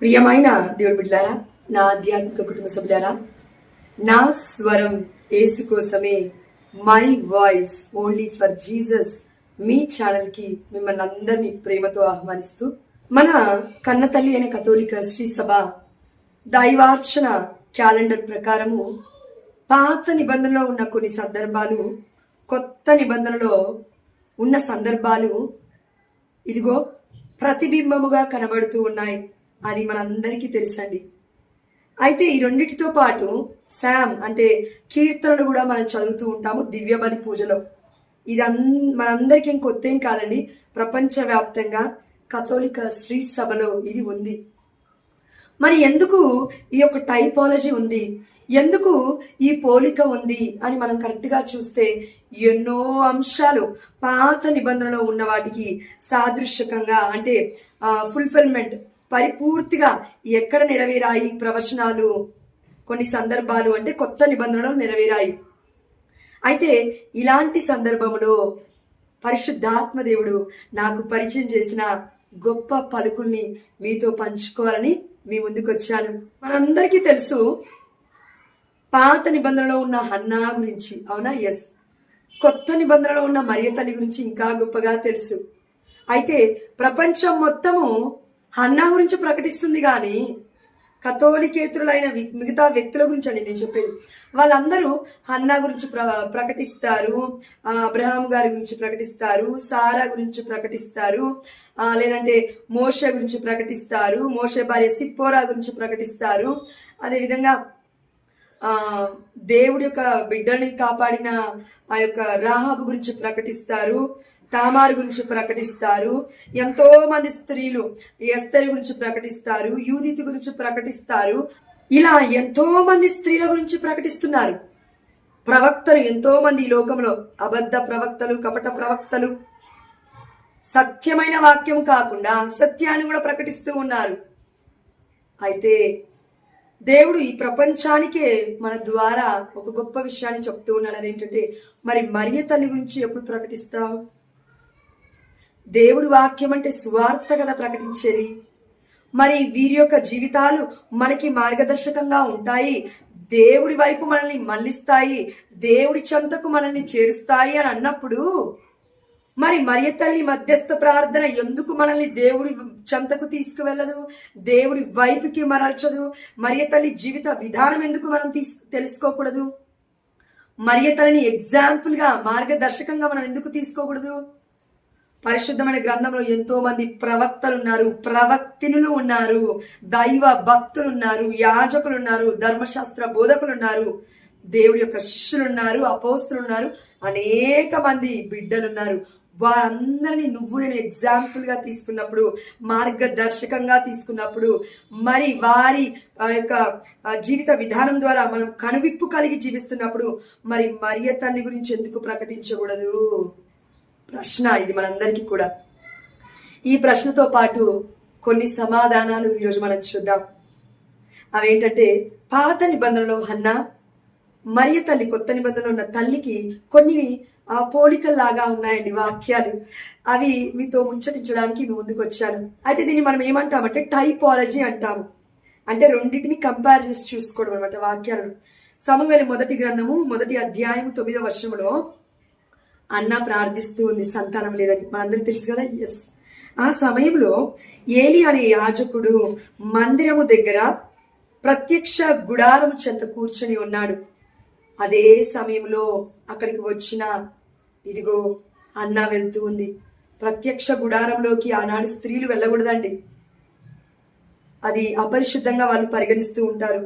ప్రియమైన దేవుడి బిడ్డలారా, నా ఆధ్యాత్మిక కుటుంబ సభ్యులారా, నా స్వరం యేసు కోసమే, my voice only for Jesus మీ ఛానల్కి మిమ్మల్ని అందరినీ ప్రేమతో ఆహ్వానిస్తూ, మన కన్న తల్లి అయిన కథోలిక శ్రీ సభ దైవార్చన క్యాలెండర్ ప్రకారము పాత నిబంధనలో ఉన్న కొన్ని సందర్భాలు, కొత్త నిబంధనలో ఉన్న సందర్భాలు ఇదిగో ప్రతిబింబముగా కనబడుతూ ఉన్నాయి. అది మనందరికీ తెలుసండి. అయితే ఈ రెండిటితో పాటు శామ్ అంటే కీర్తనలు కూడా మనం చదువుతూ ఉంటాము దివ్య బలి పూజలో. ఇది మనందరికీ కొత్త ఏం కాదండి. ప్రపంచవ్యాప్తంగా కథోలిక శ్రీ సభలో ఇది ఉంది. మరి ఎందుకు ఈ యొక్క టైపాలజీ ఉంది, ఎందుకు ఈ పోలిక ఉంది అని మనం కరెక్ట్గా చూస్తే ఎన్నో అంశాలు పాత నిబంధనలో ఉన్న వాటికి సాదృశ్యకంగా అంటే ఫుల్ఫిల్మెంట్ పరిపూర్తిగా ఎక్కడ నెరవేరాయి ప్రవచనాలు, కొన్ని సందర్భాలు అంటే కొత్త నిబంధనలు నెరవేరాయి. అయితే ఇలాంటి సందర్భంలో పరిశుద్ధాత్మ దేవుడు నాకు పరిచయం చేసిన గొప్ప పలుకుల్ని మీతో పంచుకోవాలని మీ ముందుకు వచ్చాను. మనందరికీ తెలుసు పాత నిబంధనలో ఉన్న హన్నా గురించి, అవునా? ఎస్. కొత్త నిబంధనలో ఉన్న మరియ తల్లి గురించి ఇంకా గొప్పగా తెలుసు. అయితే ప్రపంచం మొత్తము హన్నా గురించి ప్రకటిస్తుంది, కానీ కథోలికేతరులైన మిగతా వ్యక్తుల గురించి అండి నేను చెప్పేది. వాళ్ళందరూ హన్నా గురించి ప్రకటిస్తారు, అబ్రహాం గారి గురించి ప్రకటిస్తారు, సారా గురించి ప్రకటిస్తారు, లేదంటే మోషే గురించి ప్రకటిస్తారు, మోషే భార్య సిప్పోరా గురించి ప్రకటిస్తారు. అదేవిధంగా దేవుడి యొక్క బిడ్డల్ని కాపాడిన ఆ యొక్క రాహాబు గురించి ప్రకటిస్తారు, తామారు గురించి ప్రకటిస్తారు. ఎంతో మంది స్త్రీలు ఎస్తరి గురించి ప్రకటిస్తారు, యూదితి గురించి ప్రకటిస్తారు. ఇలా ఎంతో మంది స్త్రీల గురించి ప్రకటిస్తున్నారు. ప్రవక్తలు ఎంతో మంది ఈ లోకంలో, అబద్ధ ప్రవక్తలు, కపట ప్రవక్తలు, సత్యమైన వాక్యం కాకుండా అసత్యాన్ని కూడా ప్రకటిస్తూ ఉన్నారు. అయితే దేవుడు ఈ ప్రపంచానికే మన ద్వారా ఒక గొప్ప విషయాన్ని చెప్తూ ఉన్నాడు. అదేంటంటే, మరి మరియ తల్లి గురించి ఎప్పుడు ప్రకటిస్తావు? దేవుడి వాక్యం అంటే సువార్త కదా ప్రకటించేది. మరి వీరి యొక్క జీవితాలు మనకి మార్గదర్శకంగా ఉంటాయి, దేవుడి వైపు మనల్ని మళ్ళిస్తాయి, దేవుడి చెంతకు మనల్ని చేరుస్తాయి అని అన్నప్పుడు మరి మరియ తల్లి మధ్యస్థ ప్రార్థన ఎందుకు మనల్ని దేవుడి చెంతకు తీసుకువెళ్ళదు, దేవుడి వైపుకి మరల్చదు? మరియ తల్లి జీవిత విధానం ఎందుకు మనం తెలుసుకోకూడదు? మరియ తల్లిని ఎగ్జాంపుల్గా, మార్గదర్శకంగా మనం ఎందుకు తీసుకోకూడదు? పరిశుద్ధమైన గ్రంథంలో ఎంతో మంది ప్రవక్తలు ఉన్నారు, ప్రవక్తినులు ఉన్నారు, దైవ భక్తులు ఉన్నారు, యాజకులు ఉన్నారు, ధర్మశాస్త్ర బోధకులు ఉన్నారు, దేవుడి యొక్క శిష్యులు ఉన్నారు, అపోస్తులు ఉన్నారు, అనేక మంది బిడ్డలు ఉన్నారు. వారందరినీ నువ్వు నేను ఎగ్జాంపుల్గా తీసుకున్నప్పుడు, మార్గదర్శకంగా తీసుకున్నప్పుడు, మరి వారి యొక్క జీవిత విధానం ద్వారా మనం కనువిప్పు కలిగి జీవిస్తున్నప్పుడు మరి మరియ తల్లి గురించి ఎందుకు ప్రకటించకూడదు? ప్రశ్న ఇది మనందరికీ కూడా. ఈ ప్రశ్నతో పాటు కొన్ని సమాధానాలు ఈరోజు మనం చూద్దాం. అవేంటంటే, పాత నిబంధనలో హన్నా, మరియ తల్లి కొత్త నిబంధనలో ఉన్న తల్లికి కొన్ని పోలికల్లాగా ఉన్నాయండి వాక్యాలు. అవి మీతో ముచ్చటించడానికి మీ ముందుకు వచ్చాను. అయితే దీన్ని మనం ఏమంటామంటే టైపాలజీ అంటాము. అంటే రెండింటిని కంపేర్ చేసి చూసుకోవడం అనమాట వాక్యాలను. సమూయేలు మొదటి గ్రంథము 1వ అధ్యాయము 9వ వచనంలో అన్న ప్రార్థిస్తూ ఉంది, సంతానం లేదని. మనందరికీ తెలుసు కదా. ఎస్. ఆ సమయంలో ఏలి అనే యాజకుడు మందిరము దగ్గర ప్రత్యక్ష గుడారము చెంత కూర్చొని ఉన్నాడు. అదే సమయంలో అక్కడికి వచ్చిన ఇదిగో అన్న వెళ్తూ ఉంది. ప్రత్యక్ష గుడారంలోకి ఆనాడు స్త్రీలు వెళ్ళకూడదండి, అది అపరిశుద్ధంగా వాళ్ళు పరిగణిస్తూ ఉంటారు.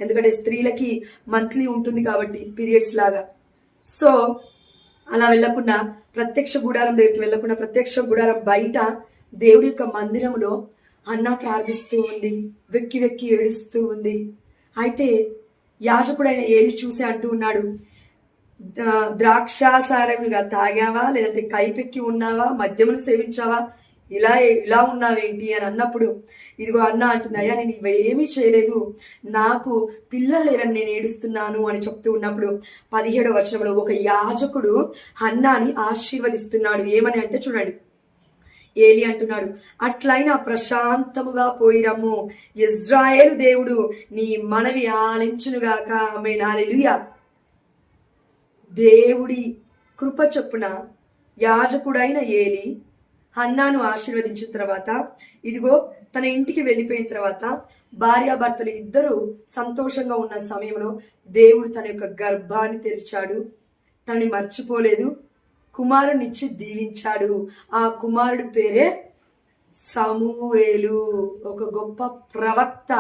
ఎందుకంటే స్త్రీలకి మంత్లీ ఉంటుంది కాబట్టి, పీరియడ్స్ లాగా. సో అలా వెళ్లకుండా, ప్రత్యక్ష గుడారం దగ్గరికి వెళ్లకుండా, ప్రత్యక్ష గుడారం బయట దేవుడి యొక్క మందిరంలో అన్న ప్రార్థిస్తూ ఉంది, వెక్కి వెక్కి ఏడుస్తూ ఉంది. అయితే యాజకుడైన ఏలి చూసి అంటూ ఉన్నాడు, ద్రాక్షాసారముగా తాగావా, లేదంటే కైపెక్కి ఉన్నావా, మద్యమును సేవించావా, ఇలా ఉన్నావేంటి అని అన్నప్పుడు ఇదిగో అన్న అంటుంది, అయ్యా నేను ఇవేమీ చేయలేదు, నాకు పిల్లలు లేరని నేను ఏడుస్తున్నాను అని చెప్తూ ఉన్నప్పుడు 17వ వచనంలో ఒక యాజకుడు హన్నాని ఆశీర్వదిస్తున్నాడు. ఏమని అంటే చూడండి, ఏలి అంటున్నాడు, అట్లయినా ప్రశాంతముగా పోయిరమ్ము, ఇజ్రాయేలు దేవుడు నీ మనవి ఆలించునుగాక. ఆమేన్. హల్లెలూయా. దేవుడి కృప చొప్పున యాజకుడైన ఏలి హన్నాను ఆశీర్వదించిన తర్వాత, ఇదిగో తన ఇంటికి వెళ్ళిపోయిన తర్వాత భార్యాభర్తలు ఇద్దరు సంతోషంగా ఉన్న సమయంలో దేవుడు తన యొక్క గర్భాన్ని తెరిచాడు. తనని మర్చిపోలేదు, కుమారునిచ్చి దీవించాడు. ఆ కుమారుడి పేరే సమూయేలు. ఒక గొప్ప ప్రవక్త.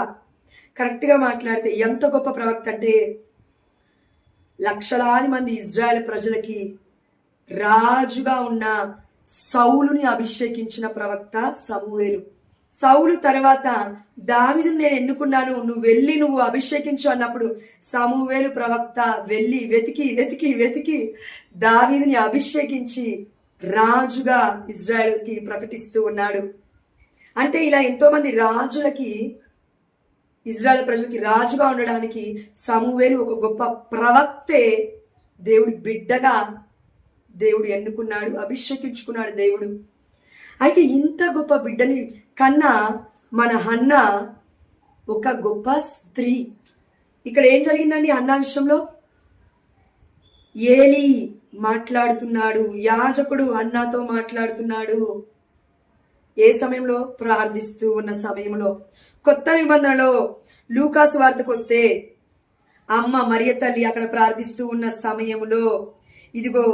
కరెక్ట్గా మాట్లాడితే ఎంత గొప్ప ప్రవక్త అంటే, లక్షలాది మంది ఇజ్రాయెల్ ప్రజలకి రాజుగా ఉన్న సౌలుని అభిషేకించిన ప్రవక్త సమూయేలు. సౌలు తర్వాత దావీదును నేను ఎన్నుకున్నాను, నువ్వు అభిషేకించు అన్నప్పుడు సమూయేలు ప్రవక్త వెళ్ళి వెతికి దావీదుని అభిషేకించి రాజుగా ఇజ్రాయెల్కి ప్రకటిస్తూ ఉన్నాడు. అంటే ఇలా ఎంతో మంది రాజులకి, ఇజ్రాయెల్ ప్రజలకి రాజుగా ఉండడానికి సమూయేలు ఒక గొప్ప ప్రవక్తే. దేవుడి బిడ్డగా దేవుడు ఎన్నుకున్నాడు, అభిషేకించుకున్నాడు దేవుడు. అయితే ఇంత గొప్ప బిడ్డని కన్నా మన హన్న ఒక గొప్ప స్త్రీ. ఇక్కడ ఏం జరిగిందండి హన్నా విషయంలో? ఏలి మాట్లాడుతున్నాడు, యాజకుడు హన్నాతో మాట్లాడుతున్నాడు. ఏ సమయంలో? ప్రార్థిస్తూ ఉన్న సమయంలో. కొత్త నిబంధనలో లూకాసు వార్తకు వస్తే అమ్మ మరియ తల్లి అక్కడ ప్రార్థిస్తూ ఉన్న సమయంలో ఇదిగో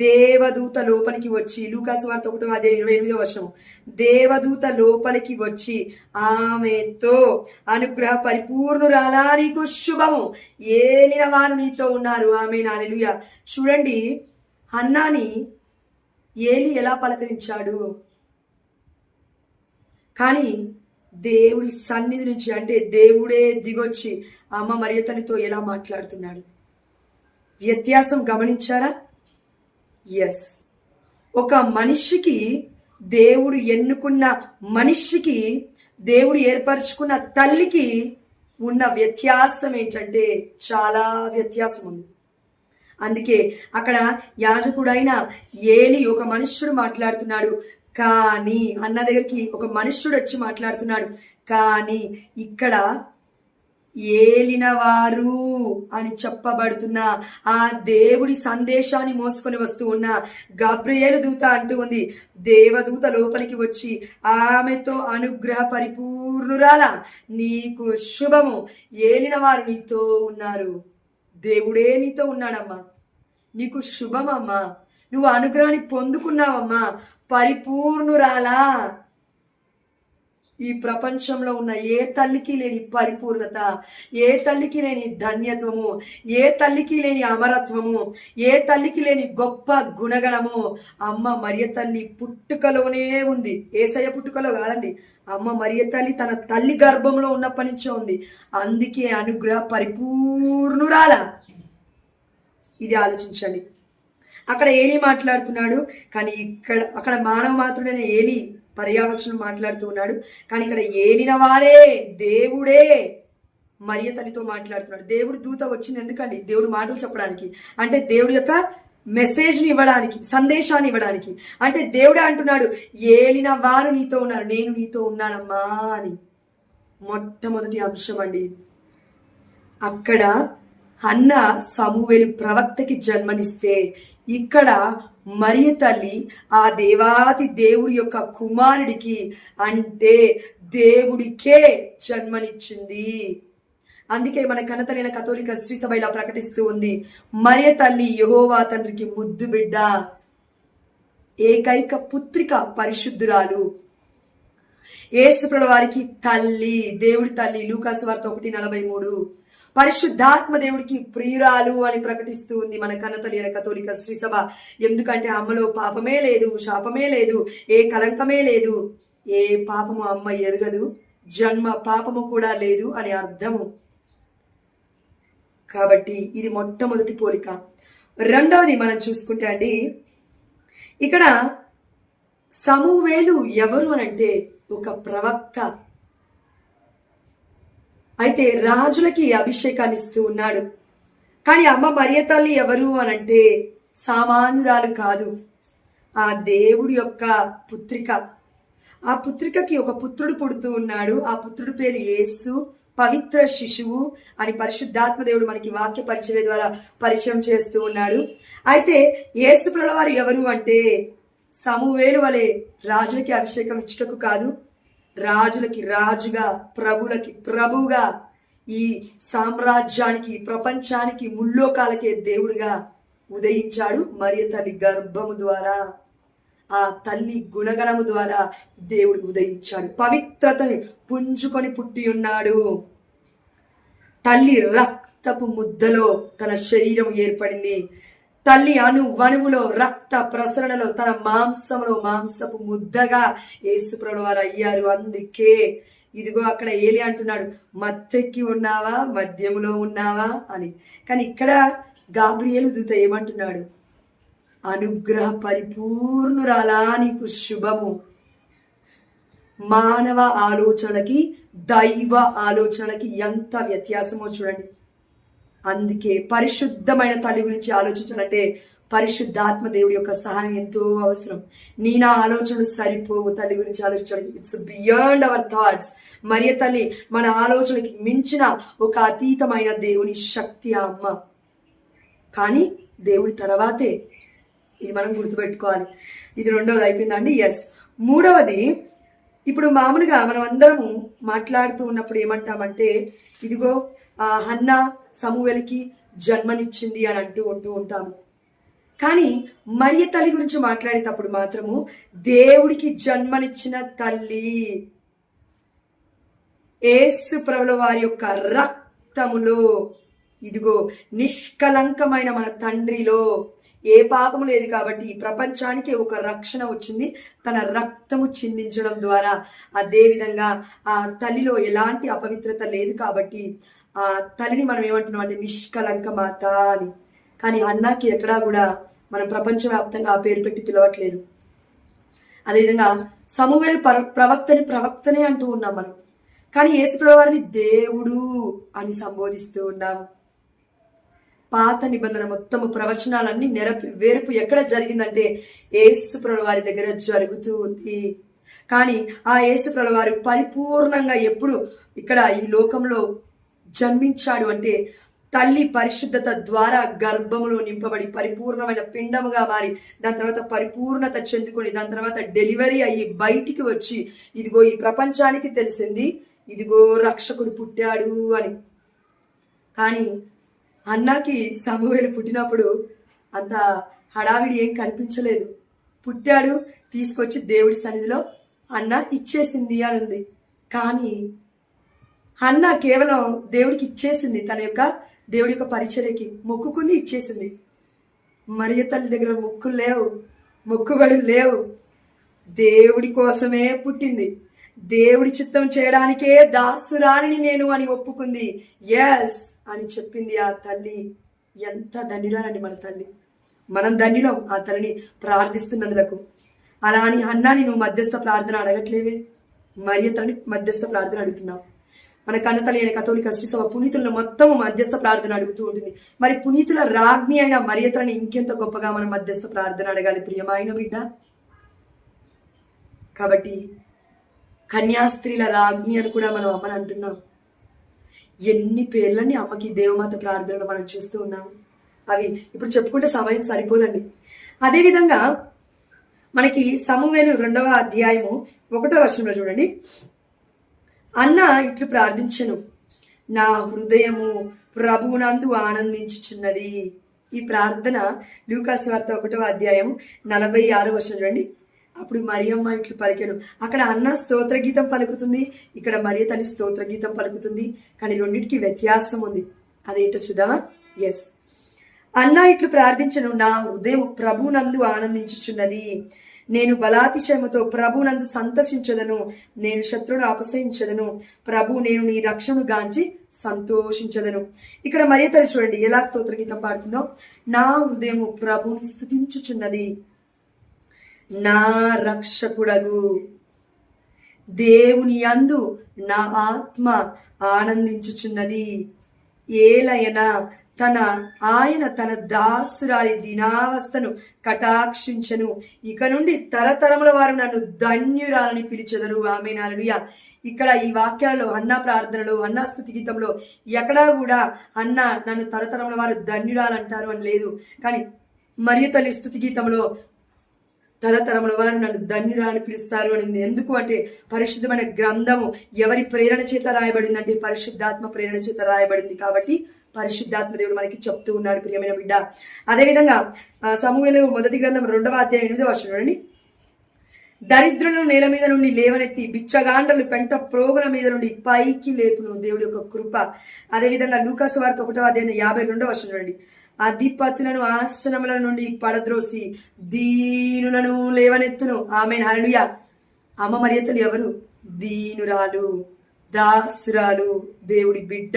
దేవదూత లోపలికి వచ్చి, లూకాసు వార్త 1:28 దేవదూత లోపలికి వచ్చి ఆమెతో, అనుగ్రహ పరిపూర్ణురాలా నీకు శుభము, ఏలిన వారు నీతో ఉన్నారు. ఆమేన్. హల్లెలూయా. చూడండి హన్నాని ఏలి ఎలా పలకరించాడు, కానీ దేవుడి సన్నిధి నుంచి, అంటే దేవుడే దిగొచ్చి అమ్మ మరియ తల్లితో ఎలా మాట్లాడుతున్నాడు. వ్యత్యాసం గమనించారా? ఎస్. ఒక మనిషికి, దేవుడు ఎన్నుకున్న మనిషికి, దేవుడు ఏర్పరచుకున్న తల్లికి ఉన్న వ్యత్యాసం ఏంటంటే చాలా వ్యత్యాసం ఉంది. అందుకే అక్కడ యాజకుడైన ఏలి ఒక మనుష్యుడు మాట్లాడుతున్నాడు, కానీ అన్న దగ్గరికి ఒక మనుష్యుడు వచ్చి మాట్లాడుతున్నాడు. కానీ ఇక్కడ ఏలిన వారు అని చెప్పబడుతున్న ఆ దేవుడి సందేశాన్ని మోసుకొని వస్తూ ఉన్న గబ్రియేలు దూత అంటూ ఉంది, దేవదూత లోపలికి వచ్చి ఆమెతో, అనుగ్రహ పరిపూర్ణురాల నీకు శుభము, ఏలిన వారు నీతో ఉన్నారు. దేవుడే నీతో ఉన్నాడమ్మా, నీకు శుభమమ్మా, నువ్వు అనుగ్రహాన్ని పొందుకున్నావమ్మా, పరిపూర్ణురాలా. ఈ ప్రపంచంలో ఉన్న ఏ తల్లికి లేని పరిపూర్ణత, ఏ తల్లికి లేని ధన్యత్వము, ఏ తల్లికి లేని అమరత్వము, ఏ తల్లికి లేని గొప్ప గుణగణము అమ్మ మరియ తల్లి పుట్టుకలోనే ఉంది. యేసయ్య పుట్టుకలో కాదండి, అమ్మ మరియ తల్లి తన తల్లి గర్భంలో ఉన్నప్పటి నుంచే ఉంది. అందుకే అనుగ్రహ పరిపూర్ణురాల. ఇది ఆలోచించండి. అక్కడ ఏలి మాట్లాడుతున్నాడు, కానీ అక్కడ మానవ మాత్రుడైన ఏలి పర్యావక్షణం మాట్లాడుతూ ఉన్నాడు. కానీ ఇక్కడ ఏలిన వారే, దేవుడే మరియ తల్లితో మాట్లాడుతున్నాడు. దేవుడు దూత వచ్చింది ఎందుకండి? దేవుడు మాటలు చెప్పడానికి, అంటే దేవుడి యొక్క మెసేజ్ని ఇవ్వడానికి, సందేశాన్ని ఇవ్వడానికి. అంటే దేవుడే అంటున్నాడు, ఏలిన వారు నీతో ఉన్నారు, నేను నీతో ఉన్నానమ్మా అని. మొట్టమొదటి అంశం అండి. అక్కడ హన్న సమూయేలు ప్రవక్తకి జన్మనిస్తే, ఇక్కడ మరియ తల్లి ఆ దేవాది దేవుడి యొక్క కుమారుడికి, అంటే దేవుడికే జన్మనిచ్చింది. అందుకే మన కన్నతలైన కథోలిక శ్రీ సభ ఇలా ప్రకటిస్తూ ఉంది, మరియ తల్లి యెహోవా తండ్రికి ముద్దు బిడ్డ, ఏకైక పుత్రిక, పరిశుద్ధురాలు, యేసుప్రభువు వారికి తల్లి, దేవుడి తల్లి. లూకాసు వార్త 1:43. పరిశుద్ధాత్మ దేవుడికి ప్రియురాలు అని ప్రకటిస్తూ ఉంది మన కన్నతల్లి కథోలిక శ్రీ సభ. ఎందుకంటే అమ్మలో పాపమే లేదు, శాపమే లేదు, ఏ కలంకమే లేదు, ఏ పాపము అమ్మ ఎరగదు, జన్మ పాపము కూడా లేదు అని అర్థము. కాబట్టి ఇది మొట్టమొదటి పోలిక. రెండవది మనం చూసుకుంటే అండి, ఇక్కడ సమూయేలు ఎవరు అనంటే ఒక ప్రవక్త. అయితే రాజులకి అభిషేకాన్ని ఇస్తూ ఉన్నాడు. కానీ అమ్మ మరియ తల్లి ఎవరు అనంటే సామాన్యురాలు కాదు, ఆ దేవుడి యొక్క పుత్రిక, ఆ పుత్రికకి ఒక పుత్రుడు పుడుతూ ఉన్నాడు. ఆ పుత్రుడు పేరు యేసు, పవిత్ర శిశువు అని పరిశుద్ధాత్మ దేవుడు మనకి వాక్య పరిచయ ద్వారా పరిచయం చేస్తూ ఉన్నాడు. అయితే యేసు ప్రభువారు ఎవరు అంటే సమూవేలు వలె రాజులకి అభిషేకం ఇచ్చుటకు కాదు, రాజులకి రాజుగా, ప్రభులకి ప్రభువుగా, ఈ సామ్రాజ్యానికి, ప్రపంచానికి, ముల్లోకాలకే దేవుడిగా ఉదయించాడు. మరియ తల్లి గర్భము ద్వారా, ఆ తల్లి గుణగణము ద్వారా దేవుడు ఉదయించాడు. పవిత్రతని పుంజుకొని పుట్టి ఉన్నాడు. తల్లి రక్తపు ముద్దలో తన శరీరం ఏర్పడింది. తల్లి అణువణువులో రక్త ప్రసరణలో తన మాంసంలో మాంసపు ముద్దగా యేసుప్రభువు వారు అయ్యారు. అందుకే ఇదిగో అక్కడ ఏలి అంటున్నాడు, మత్తెక్కి ఉన్నావా, మద్యములో ఉన్నావా అని. కానీ ఇక్కడ గాబ్రియేలు దూత ఏమంటున్నాడు, అనుగ్రహ పరిపూర్ణురాలా నీకు శుభము. మానవ ఆలోచనలకి దైవ ఆలోచనలకి ఎంత వ్యత్యాసమో చూడండి. అందుకే పరిశుద్ధమైన తల్లి గురించి ఆలోచించాలంటే పరిశుద్ధాత్మ దేవుడి యొక్క సహాయం ఎంతో అవసరం. నా ఆలోచనలు సరిపోవు తల్లి గురించి ఆలోచించడానికి. It's beyond our thoughts. మరియ తల్లి మన ఆలోచనకి మించిన ఒక అతీతమైన దేవుని శక్తి ఆ అమ్మ. కానీ దేవుడి తర్వాతే, ఇది మనం గుర్తుపెట్టుకోవాలి. ఇది రెండవది అయిపోయిందండి. ఎస్. మూడవది, ఇప్పుడు మామూలుగా మనం అందరము మాట్లాడుతూ ఉన్నప్పుడు ఏమంటామంటే, ఇదిగో హన్నా సమూయేలుకి జన్మనిచ్చింది అని ఉంటూ ఉంటాము. కానీ మరియ తల్లి గురించి మాట్లాడేటప్పుడు మాత్రము దేవుడికి జన్మనిచ్చిన తల్లి, యేసు ప్రభుల వారి యొక్క రక్తములో, ఇదిగో నిష్కలంకమైన మన తండ్రిలో ఏ పాపము లేదు కాబట్టి ఈ ప్రపంచానికి ఒక రక్షణ వచ్చింది తన రక్తము చిందించడం ద్వారా. అదేవిధంగా ఆ తల్లిలో ఎలాంటి అపవిత్రత లేదు కాబట్టి ఆ తల్లిని మనం ఏమంటున్నాం అంటే నిష్కలంక మాత అని. కానీ అన్నాకి ఎక్కడా కూడా మనం ప్రపంచవ్యాప్తంగా ఆ పేరు పెట్టి పిలవట్లేదు. అదేవిధంగా సమూయేలు ప్రవక్తనే అంటూ ఉన్నాం మనం. కానీ యేసుప్రభువు వారిని దేవుడు అని సంబోధిస్తూ ఉన్నాం. పాత నిబంధన మొత్తము ప్రవచనాలన్నీ వేర్పు ఎక్కడ జరిగిందంటే యేసుప్రభువు వారి దగ్గర జరుగుతూ ఉంది. కానీ ఆ యేసుప్రభువు వారు పరిపూర్ణంగా ఎప్పుడు ఇక్కడ ఈ లోకంలో జన్మించాడు అంటే తల్లి పరిశుద్ధత ద్వారా గర్భములో నింపబడి పరిపూర్ణమైన పిండముగా మారి దాని తర్వాత పరిపూర్ణత చెందుకొని దాని తర్వాత డెలివరీ అయ్యి బయటికి వచ్చి ఇదిగో ఈ ప్రపంచానికి తెలిసింది ఇదిగో రక్షకుడు పుట్టాడు అని. కానీ అన్నాకి సమూయేలు పుట్టినప్పుడు అంత హడావిడి ఏం కనిపించలేదు. పుట్టాడు, తీసుకొచ్చి దేవుడి సన్నిధిలో అన్న ఇచ్చేసింది అని ఉంది. కానీ అన్న కేవలం దేవుడికి ఇచ్చేసింది, తన యొక్క దేవుడి యొక్క పరిచర్యకి మొక్కుకుంది, ఇచ్చేసింది. మరియ తల్లి దగ్గర మొక్కులు లేవు, మొక్కుబడులు లేవు. దేవుడి కోసమే పుట్టింది, దేవుడి చిత్తం చేయడానికే దాసురాలిని నేను అని ఒప్పుకుంది. ఎస్ అని చెప్పింది ఆ తల్లి. ఎంత ధన్యురాలండి మన తల్లి. మనం ధన్యులం ఆ తల్లిని ప్రార్థిస్తున్నందులకు. అలా అని అన్నాని నువ్వు మధ్యస్థ ప్రార్థన అడగట్లేవే, మరియ తల్లిని మధ్యస్థ ప్రార్థన అడుగుతున్నావు. మన కన్నతల్లి అయిన కథోలిక శ్రీ సభ పునీతులను మొత్తం మధ్యస్థ ప్రార్థన అడుగుతూ ఉంటుంది. మరి పునీతుల రాజ్ఞి అయిన మరియ తల్లిని ఇంకెంత గొప్పగా మనం మధ్యస్థ ప్రార్థన అడగాలి ప్రియమైన బిడ్డ. కాబట్టి కన్యాస్త్రీల రాజ్ఞి అని కూడా మనం అమ్మని అంటున్నాం. ఎన్ని పేర్లని అమ్మకి దేవమాత ప్రార్థనలు మనం చూస్తూ ఉన్నాం. అవి ఇప్పుడు చెప్పుకుంటే సమయం సరిపోదండి. అదేవిధంగా మనకి సమూయేలు 2వ అధ్యాయము 1వ వచనంలో చూడండి, అన్న ఇట్లు ప్రార్థించెను, నా హృదయము ప్రభువునందు ఆనందించుచున్నది. ఈ ప్రార్థన లూకాసు వార్త 1వ అధ్యాయం 46వ వచనం చూడండి. అప్పుడు మరియమ్మ ఇట్లు పలికెను. అక్కడ అన్న స్తోత్ర గీతం పలుకుతుంది, ఇక్కడ మరియ తల్లి స్తోత్ర గీతం పలుకుతుంది. కానీ రెండింటికి వ్యత్యాసం ఉంది. అదేంటో చూద్దామా? ఎస్. అన్న ఇట్లు ప్రార్థించను, నా హృదయం ప్రభువునందు ఆనందించుచున్నది. నేను బలాతిశయముతో ప్రభువునందు సంతోషించదను. నేను శత్రువును అపసహించదను. ప్రభు నేను నీ రక్షణను గాంచి సంతోషించదను. ఇక్కడ మరియ తల్లి చూడండి ఎలా స్తోత్ర గీతం పాడుతుందో. నా హృదయము ప్రభువుని స్తుతించుచున్నది, నా రక్షకుడగు దేవుని యందు నా ఆత్మ ఆనందించుచున్నది. ఏలయన ఆయన తన దాసురాలి దీనావస్థను కటాక్షించను. ఇక నుండి తరతరముల వారు నన్ను ధన్యురాలని పిలిచెదరు. ఆమేన్, హల్లెలూయా. ఇక్కడ ఈ వాక్యాలలో అన్న ప్రార్థనలో, అన్న స్తుతి గీతంలో ఎక్కడా కూడా అన్న నన్ను తరతరముల వారు ధన్యురాలంటారు అని లేదు. కానీ మరియ తల్లి స్తుతి గీతంలో తరతరముల వారు నన్ను ధన్యురాలని పిలుస్తారు అని. ఎందుకు అంటే పరిశుద్ధమైన గ్రంథము ఎవరి ప్రేరణ చేత రాయబడింది అంటే పరిశుద్ధాత్మ ప్రేరణ చేత రాయబడింది. కాబట్టి పరిశుద్ధాత్మ దేవుడు మనకి చెప్తూ ఉన్నాడు ప్రియమైన బిడ్డ. అదేవిధంగా సమూయేలు మొదటి గ్రంథం 2వ అధ్యాయం 8వ వచనం చూడండి. దరిద్రులను నేల మీద నుండి లేవనెత్తి బిచ్చగాండ్రలు పెంట ప్రోగుల మీద నుండి పైకి లేపును, దేవుడి యొక్క కృప. అదేవిధంగా లూకాసు వార్త 1వ అధ్యాయం 52వ వచనం చూడండి. అధిపతులను ఆసనముల నుండి పడద్రోసి దీనులను లేవనెత్తును. ఆమేన్, హల్లెలూయా. అమ్మ మరియ తల్లి ఎవరు? దీనురాలు, దాసురాలు, దేవుడి బిడ్డ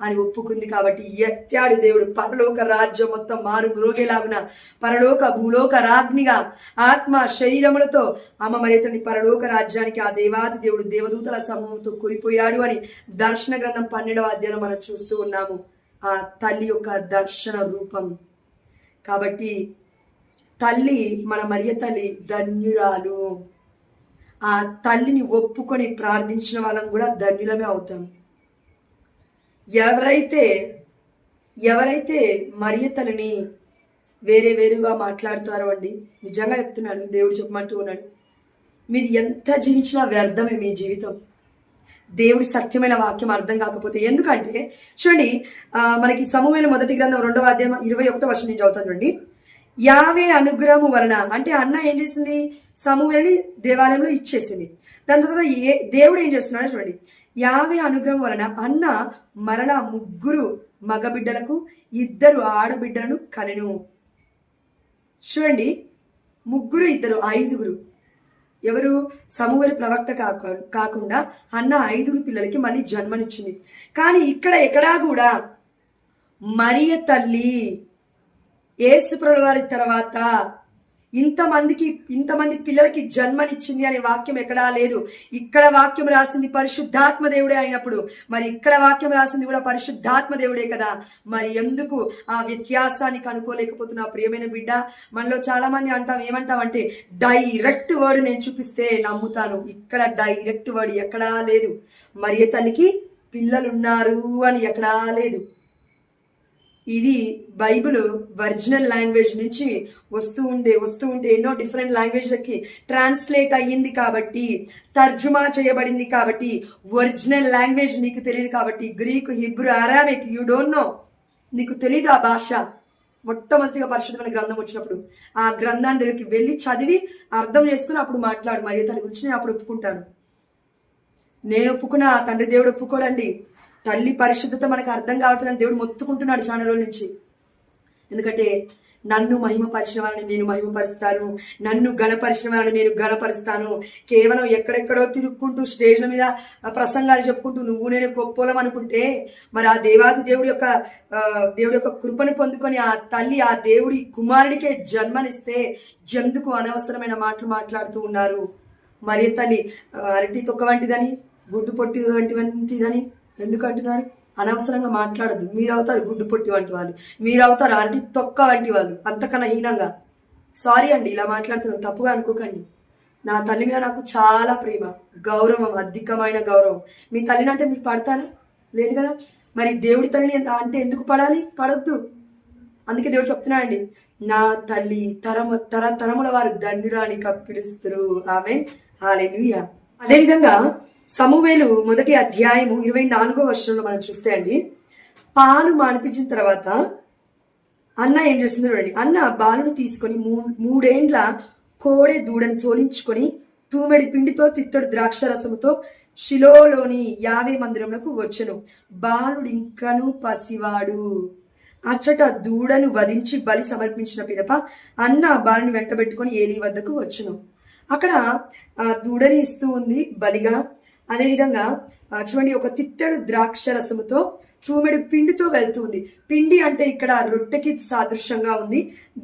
అని ఒప్పుకుంది. కాబట్టి ఎత్తాడు దేవుడు పరలోక రాజ్యం మొత్తం మారు మ్రోగేలాగున పరలోక భూలోక రాజ్ఞిగా ఆత్మ శరీరములతో అమ్మ మరియ తల్లి పరలోక రాజ్యానికి ఆ దేవాది దేవుడు దేవదూతల సమూహంతో కూలిపోయాడు అని దర్శన గ్రంథం 12వ అధ్యాయంలో మనం చూస్తూ ఉన్నాము. ఆ తల్లి యొక్క దర్శన రూపం. కాబట్టి తల్లి, మన మరియ తల్లి ధన్యురాలు. ఆ తల్లిని ఒప్పుకొని ప్రార్థించిన వాళ్ళం కూడా ధన్యులమే అవుతాం. ఎవరైతే మరియ తల్లిని వేరుగా మాట్లాడుతారో అండి, నిజంగా చెప్తున్నాను, దేవుడు చెప్పమంటూ ఉన్నాడు, మీరు ఎంత జీవించినా వ్యర్థమే మీ జీవితం. దేవుడి సత్యమైన వాక్యం అర్థం కాకపోతే. ఎందుకంటే చూడండి, మనకి సమూయేలు మొదటి గ్రంథం 2వ అధ్యాయం 21వ వచనం నుంచి చదువుతాను చూడండి. యావే అనుగ్రహము వలన అంటే అన్న ఏం చేసింది? సమూయేలుని దేవాలయంలో ఇచ్చేసింది. దాని తర్వాత దేవుడు ఏం చేస్తున్నాడో చూడండి. యావే అనుగ్రహం వలన అన్న మరలా 3 మగబిడ్డలకు 2 ఆడబిడ్డలను కనెను. చూడండి, 3 2 5. ఎవరు? సమూయేలు ప్రవక్త కాకుండా అన్న 5 పిల్లలకి మళ్ళీ జన్మనిచ్చింది. కానీ ఎక్కడా కూడా మరియ తల్లి యేసుప్రభుల వారి తర్వాత ఇంతమంది పిల్లలకి జన్మనిచ్చింది అనే వాక్యం ఎక్కడా లేదు. ఇక్కడ వాక్యం రాసింది పరిశుద్ధాత్మ దేవుడే అయినప్పుడు మరి ఇక్కడ వాక్యం రాసింది కూడా పరిశుద్ధాత్మ దేవుడే కదా. మరి ఎందుకు ఆ వ్యత్యాసాన్ని కనుక్కోలేకపోతున్నా ప్రియమైన బిడ్డ? మనలో చాలా మంది ఏమంటామంటే డైరెక్ట్ వర్డ్ నేను చూపిస్తే నమ్ముతాను. ఇక్కడ డైరెక్ట్ వర్డ్ ఎక్కడా లేదు. మరియ తల్లికి పిల్లలున్నారు అని ఎక్కడా లేదు. ఇది బైబిల్ ఒరిజినల్ లాంగ్వేజ్ నుంచి వస్తూ ఉంటే ఎన్నో డిఫరెంట్ లాంగ్వేజ్లకి ట్రాన్స్లేట్ అయ్యింది కాబట్టి, తర్జుమా చేయబడింది కాబట్టి, ఒరిజినల్ లాంగ్వేజ్ నీకు తెలియదు కాబట్టి, Greek, Hebrew, Aramaic you don't know, నీకు తెలియదు ఆ భాష. మొట్టమొదటిగా పరిశుద్ధమైన గ్రంథం వచ్చినప్పుడు ఆ గ్రంథాన్ని దగ్గరికి వెళ్ళి చదివి అర్థం చేసుకుని అప్పుడు మాట్లాడు. మరియ తల్లి గురించి నేను అప్పుడు ఒప్పుకుంటాను. నేను ఒప్పుకున్నా, తండ్రి దేవుడు ఒప్పుకోడండి. తల్లి పరిశుద్ధత మనకు అర్థం కావట్లేదని దేవుడు మొత్తుకుంటున్నాడు చాలా రోజుల నుంచి. ఎందుకంటే నన్ను మహిమపరిచిన వాళ్ళని నేను మహిమపరుస్తాను, నన్ను గణపరిచిన వాళ్ళని నేను గణపరుస్తాను. కేవలం ఎక్కడెక్కడో తిరుక్కుంటూ స్టేజ్ల మీద ప్రసంగాలు చెప్పుకుంటూ నువ్వు నేను గొప్పోలం అనుకుంటే మరి ఆ దేవాది దేవుడి యొక్క కృపను పొందుకొని ఆ తల్లి ఆ దేవుడి కుమారుడికే జన్మనిస్తే ఎందుకు అనవసరమైన మాటలు మాట్లాడుతూ ఉన్నారు? మరి తల్లి అరటి తొక్క వంటిదని, గుడ్డు పొట్టి వంటిదని ఎందుకు అంటున్నారు? అనవసరంగా మాట్లాడద్దు. మీరు అవుతారు గుడ్డు పొట్టి వంటి వాళ్ళు, మీరు అవుతారు అరటి తొక్క వంటి వాళ్ళు, అంతకన్నా హీనంగా. సారీ అండి, ఇలా మాట్లాడుతున్నాను, తప్పుగా అనుకోకండి. నా తల్లి మీద నాకు చాలా ప్రేమ, గౌరవం, అధికమైన గౌరవం. మీ తల్లిని అంటే మీరు పడతారా? లేదు కదా. మరి దేవుడి తల్లిని అంటే ఎందుకు పడాలి? పడద్దు. అందుకే దేవుడు చెప్తున్నాడండి, నా తల్లి తరముల వారు ధన్యురాని పిలుస్తారు. ఆమేన్, హల్లెలూయా. అదేవిధంగా సమూయేలు మొదటి అధ్యాయము 24వ వచనంలో మనం చూస్తే అండి, పాలు మానిపించిన తర్వాత అన్న ఏం చేస్తుందో చూడండి. అన్న బాలును తీసుకొని 3 ఏండ్ల కోడె దూడను తోలించుకొని తూమెడి పిండితో తిత్తడు ద్రాక్ష రసముతో షిలోలోని యావే మందిరమునకు వచ్చెను. బాలుడు ఇంకను పసివాడు. అచ్చట దూడను వధించి బలి సమర్పించిన పిదప అన్న బాలుని వెంటబెట్టుకొని ఏలీ వద్దకు వచ్చెను. అక్కడ దూడని ఇస్తూ ఉంది బలిగా. అదేవిధంగా చూడండి, ఒక తిత్తడు ద్రాక్ష రసముతో తూమెడు పిండితో వెళ్తుంది. పిండి అంటే ఇక్కడ రొట్టెకి సాదృశ్యంగా ఉంది.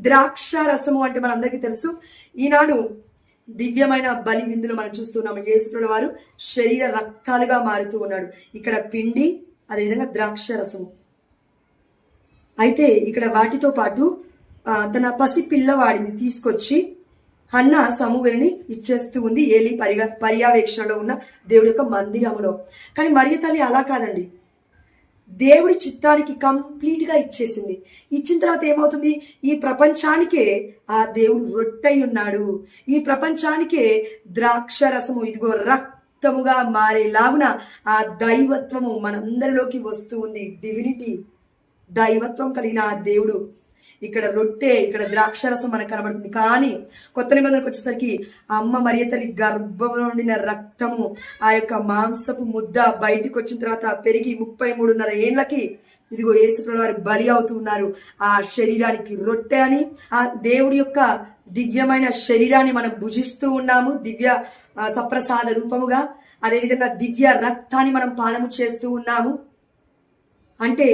ద్రాక్ష రసము అంటే మనందరికీ తెలుసు, ఈనాడు దివ్యమైన బలి విందులో మనం చూస్తున్నాము. యేసుప్రభుల వారు శరీర రక్తాలుగా మారుతూ ఉన్నాడు. ఇక్కడ పిండి, అదేవిధంగా ద్రాక్ష రసము. అయితే ఇక్కడ వాటితో పాటు తన పసి పిల్లవాడిని తీసుకొచ్చి హన్నా సమూవేలుని ఇచ్చేస్తూ ఉంది ఏలి పర్యవేక్షణలో ఉన్న దేవుడి యొక్క మందిరములో. కానీ మరియ తల్లి అలా కాదండి, దేవుడి చిత్తానికి కంప్లీట్ గా ఇచ్చేసింది. ఇచ్చిన తర్వాత ఏమవుతుంది, ఈ ప్రపంచానికే ఆ దేవుడు రొట్టై ఉన్నాడు, ఈ ప్రపంచానికే ద్రాక్ష రసము ఇదిగో రక్తముగా మారేలాగున ఆ దైవత్వము మనందరిలోకి వస్తూ ఉంది. డివినిటీ, దైవత్వం కలిగిన ఆ దేవుడు ఇక్కడ రొట్టె, ఇక్కడ ద్రాక్షరసం మనకు కనబడుతుంది. కానీ కొత్త నిబంధనకు వచ్చేసరికి అమ్మ మరియ తల్లి గర్భంలో ఉండిన రక్తము, ఆ యొక్క మాంసపు ముద్ద బయటికి వచ్చిన తర్వాత పెరిగి 33.5 ఏళ్లకి ఇదిగో యేసుప్రభువు వారు బలి అవుతున్నారు. ఆ శరీరానికి రొట్టె అని, ఆ దేవుడి యొక్క దివ్యమైన శరీరాన్ని మనం భుజిస్తూ ఉన్నాము దివ్య సప్రసాద రూపముగా. అదేవిధంగా దివ్య రక్తాన్ని మనం పానము చేస్తూ ఉన్నాము. అంటే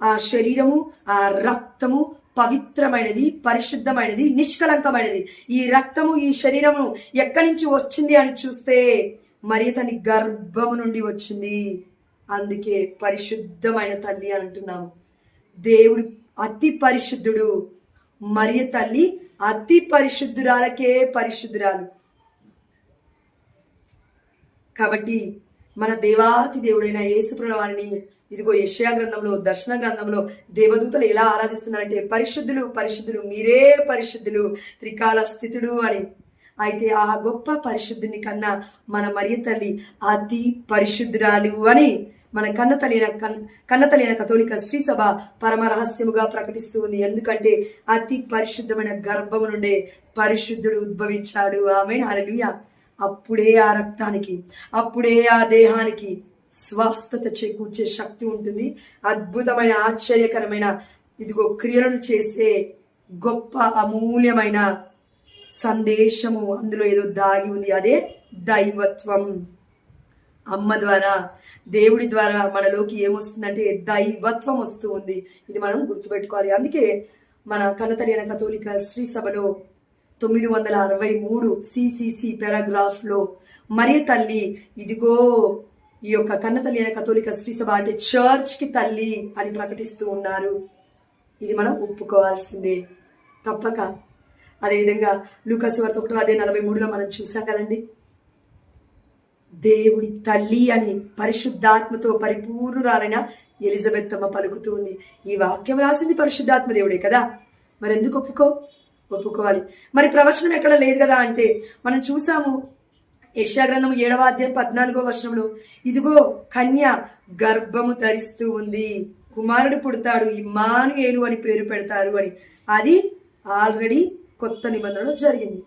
ఆ శరీరము, ఆ రక్తము పవిత్రమైనది, పరిశుద్ధమైనది, నిష్కలంకమైనది. ఈ రక్తము, ఈ శరీరము ఎక్కడి నుంచి వచ్చింది అని చూస్తే మరియ తల్లి గర్భము నుండి వచ్చింది. అందుకే పరిశుద్ధమైన తల్లి అని అంటున్నాము. దేవుడు అతి పరిశుద్ధుడు, మరియ తల్లి అతి పరిశుద్ధురాలకే పరిశుద్ధురాలు. కాబట్టి మన దేవాతి దేవుడైన యేసుప్రభువు వారిని ఇదిగో యెషయా గ్రంథంలో, దర్శన గ్రంథంలో దేవదూతలు ఎలా ఆరాధిస్తున్నారంటే పరిశుద్ధులు పరిశుద్ధులు, మీరే పరిశుద్ధులు, త్రికాల స్థితుడు అని. అయితే ఆ గొప్ప పరిశుద్ధుని కన్నా మన మరియ తల్లి అతి పరిశుద్ధురాలు అని మన కన్నతల్లిన కథోలిక శ్రీ సభ పరమ రహస్యముగా ప్రకటిస్తూ ఉంది. ఎందుకంటే అతి పరిశుద్ధమైన గర్భము నుండే పరిశుద్ధుడు ఉద్భవించాడు. ఆమేన్, హల్లెలూయా. అప్పుడే ఆ రక్తానికి, అప్పుడే ఆ దేహానికి స్వస్థత చేకూర్చే శక్తి ఉంటుంది. అద్భుతమైన, ఆశ్చర్యకరమైన ఇదిగో క్రియలను చేసే గొప్ప అమూల్యమైన సందేశము అందులో ఏదో దాగి ఉంది. అదే దైవత్వం. అమ్మ ద్వారా, దేవుడి ద్వారా మనలోకి ఏమొస్తుందంటే దైవత్వం వస్తూ ఉంది. ఇది మనం గుర్తుపెట్టుకోవాలి. అందుకే మన కన్నతల్లి కథోలిక శ్రీ సభలో 963 సిసిసి పారాగ్రాఫ్ లో మరియ తల్లి ఇదిగో ఈ యొక్క కన్నతల్లి కథోలిక శ్రీ సభ అంటే చర్చ్ కి తల్లి అని ప్రకటిస్తూ ఉన్నారు. ఇది మనం ఒప్పుకోవాల్సిందే తప్పక. అదేవిధంగా లూకాసు వార్త 1:43 మనం చూసాం కదండి, దేవుడి తల్లి అని పరిశుద్ధాత్మతో పరిపూర్ణురాలైన ఎలిజబెత్ అమ్మ పలుకుతూ ఉంది. ఈ వాక్యం రాసింది పరిశుద్ధాత్మ దేవుడే కదా, మరి ఎందుకు ఒప్పుకోవాలి. మరి ప్రవచనం ఎక్కడ లేదు కదా అంటే మనం చూసాము యెషయా గ్రంథము 7వ అధ్యాయం 14వ వచనంలో ఇదిగో కన్య గర్భము ధరిస్తూ ఉంది, కుమారుడు పుడతాడు, ఇమ్మానుయేలు అని పేరు పెడతారు అని. అది ఆల్రెడీ కొత్త నిబంధనలో జరిగింది.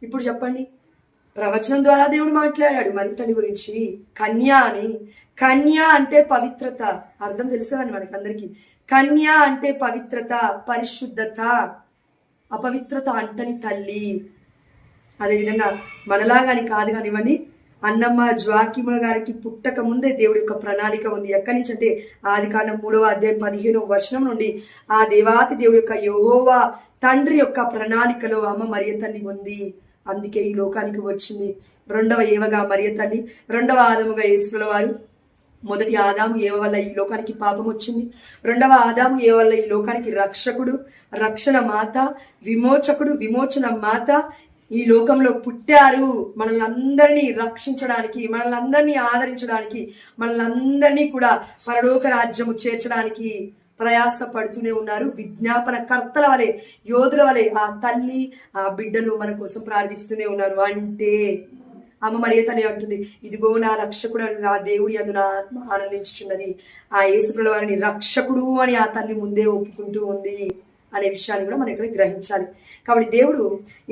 ఇప్పుడు చెప్పండి, ప్రవచనం ద్వారా దేవుడు మాట్లాడాడు మరి తల్లి గురించి కన్య అని. కన్య అంటే పవిత్రత, అర్థం తెలుసు కదండి మనకి అందరికీ. కన్య అంటే పవిత్రత, పరిశుద్ధత, అపవిత్రత అంటని తల్లి. అదేవిధంగా మనలాగాని కాదు కానివ్వండి, అన్నమ్మ జ్వాకిముల గారికి పుట్టక ముందే దేవుడి యొక్క ప్రణాళిక ఉంది. ఎక్కడి నుంచి అంటే ఆదికాండం 3వ అధ్యాయం 15వ వచనం నుండి ఆ దేవాతి దేవుడి యొక్క యెహోవా తండ్రి యొక్క ప్రణాళికలో అమ్మ మరియ తల్లి ఉంది. అందుకే ఈ లోకానికి వచ్చింది. 2వ ఏవగా మరియ తల్లి, 2వ ఆదముగా యేసుప్రభువు వారు. మొదటి ఆదాము ఏవ వల్ల ఈ లోకానికి పాపం వచ్చింది. 2వ ఆదాము ఏవ వల్ల ఈ లోకానికి రక్షకుడు, రక్షణ మాత, విమోచకుడు, విమోచన మాత ఈ లోకంలో పుట్టారు. మనల్ని అందరినీ రక్షించడానికి, మనల్ని అందరినీ ఆదరించడానికి, మనల్ని అందరినీ కూడా పరలోక రాజ్యము చేర్చడానికి ప్రయాస పడుతూనే ఉన్నారు. విజ్ఞాపన కర్తల వలె, యోధుల వలె ఆ తల్లి ఆ బిడ్డలు మన కోసం ప్రార్థిస్తూనే ఉన్నారు. అంటే అమ్మ మరియ తల్లి అంటుంది, ఇదిగో నా రక్షకుడు అని, ఆ దేవుడి అందు నా ఆత్మ ఆనందించుచున్నది. ఆ యేసుప్రభువు వారిని రక్షకుడు అని ఆ తల్లి ముందే ఒప్పుకుంటూ ఉంది అనే విషయాన్ని కూడా మనం ఇక్కడ గ్రహించాలి. కాబట్టి దేవుడు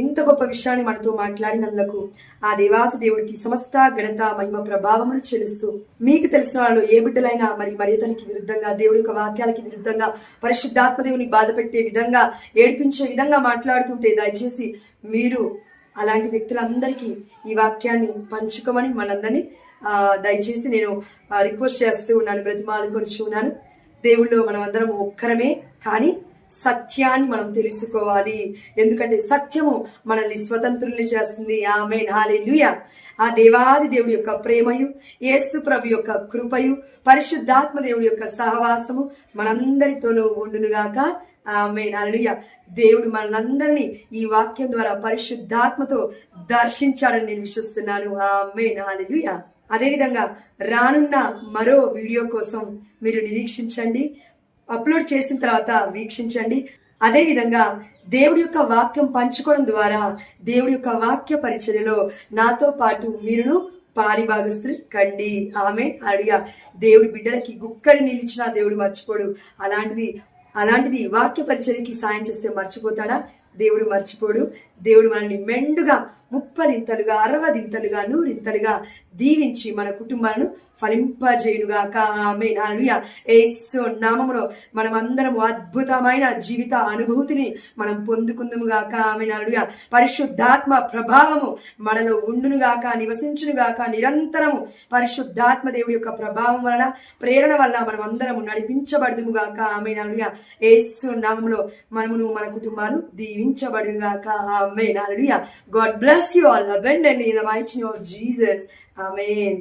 ఇంత గొప్ప విషయాన్ని మనతో మాట్లాడినందుకు ఆ దేవాతి దేవుడికి సమస్త ఘనత, మహిమ, ప్రభావములు చెల్లిస్తూ, మీకు తెలిసిన వాళ్ళు ఏ బిడ్డలైనా మరి మరియ తల్లికి విరుద్ధంగా, దేవుడి యొక్క వాక్యాలకి విరుద్ధంగా, పరిశుద్ధాత్మ దేవుని బాధ పెట్టే విధంగా, ఏడిపించే విధంగా మాట్లాడుతుంటే దయచేసి మీరు అలాంటి వ్యక్తులందరికీ ఈ వాక్యాన్ని పంచుకోమని మనందరినీ దయచేసి నేను రిక్వెస్ట్ చేస్తూ ఉన్నాను, బ్రతిమాలుకొని ఉన్నాను. దేవుళ్ళు మనం అందరం ఒక్కరమే, కానీ సత్యాన్ని మనం తెలుసుకోవాలి. ఎందుకంటే సత్యము మనల్ని స్వతంత్రుల్ని చేస్తుంది. ఆమేన్, హల్లెలూయా. ఆ దేవాది దేవుడి యొక్క ప్రేమయు, యేసు ప్రభు యొక్క కృపయు, పరిశుద్ధాత్మ దేవుడి యొక్క సహవాసము మనందరితోనూ ఉండునుగాక. ఆమేన్, హల్లెలూయా. దేవుడు మనందరినీ ఈ వాక్యం ద్వారా పరిశుద్ధాత్మతో దర్శించాడని నేను విశ్వసిస్తున్నాను. ఆమేన్, హల్లెలూయా. అదేవిధంగా రానున్న మరో వీడియో కోసం మీరు నిరీక్షించండి. అప్లోడ్ చేసిన తర్వాత వీక్షించండి. అదేవిధంగా దేవుడి యొక్క వాక్యం పంచుకోవడం ద్వారా దేవుడి యొక్క వాక్య పరిచర్యలో నాతో పాటు మీరును పారిభాగస్తులు కండి. ఆమేన్, హల్లెలూయా. దేవుడి బిడ్డలకి గుక్కడి నిలిచిన దేవుడు మర్చిపోడు. అలాంటిది వాక్య పరిచర్యకి సాయం చేస్తే మర్చిపోతాడా? దేవుడు మర్చిపోడు. దేవుడు మనల్ని మెండుగా 30 60 100 దీవించి మన కుటుంబాలను ఫలింపజేయునుగాక. ఆమేన్, హల్లెలూయా. యేసు నామములో మనమందరం అద్భుతమైన జీవిత అనుభూతిని మనం పొందుకుందుముగాక. ఆమేన్, హల్లెలూయా. పరిశుద్ధాత్మ ప్రభావము మనలో ఉండునుగాక, నివసించునుగాక. నిరంతరము పరిశుద్ధాత్మ దేవుడి యొక్క ప్రభావం వలన, ప్రేరణ వల్ల మనం అందరము నడిపించబడుదుముగాక. ఆమేన్, హల్లెలూయా. యేసు నామములో మనమును మన కుటుంబాలు దీవించబడునుగాక. ఆమేన్, హల్లెలూయా. God bless you all abundantly in the mighty name of Jesus. Amen.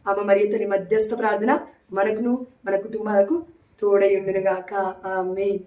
అమ్మ మరియు తన మధ్యస్థ ప్రార్థన మనకును మన కుటుంబాలకు తోడై ఉండునుగాక. ఆమేన్.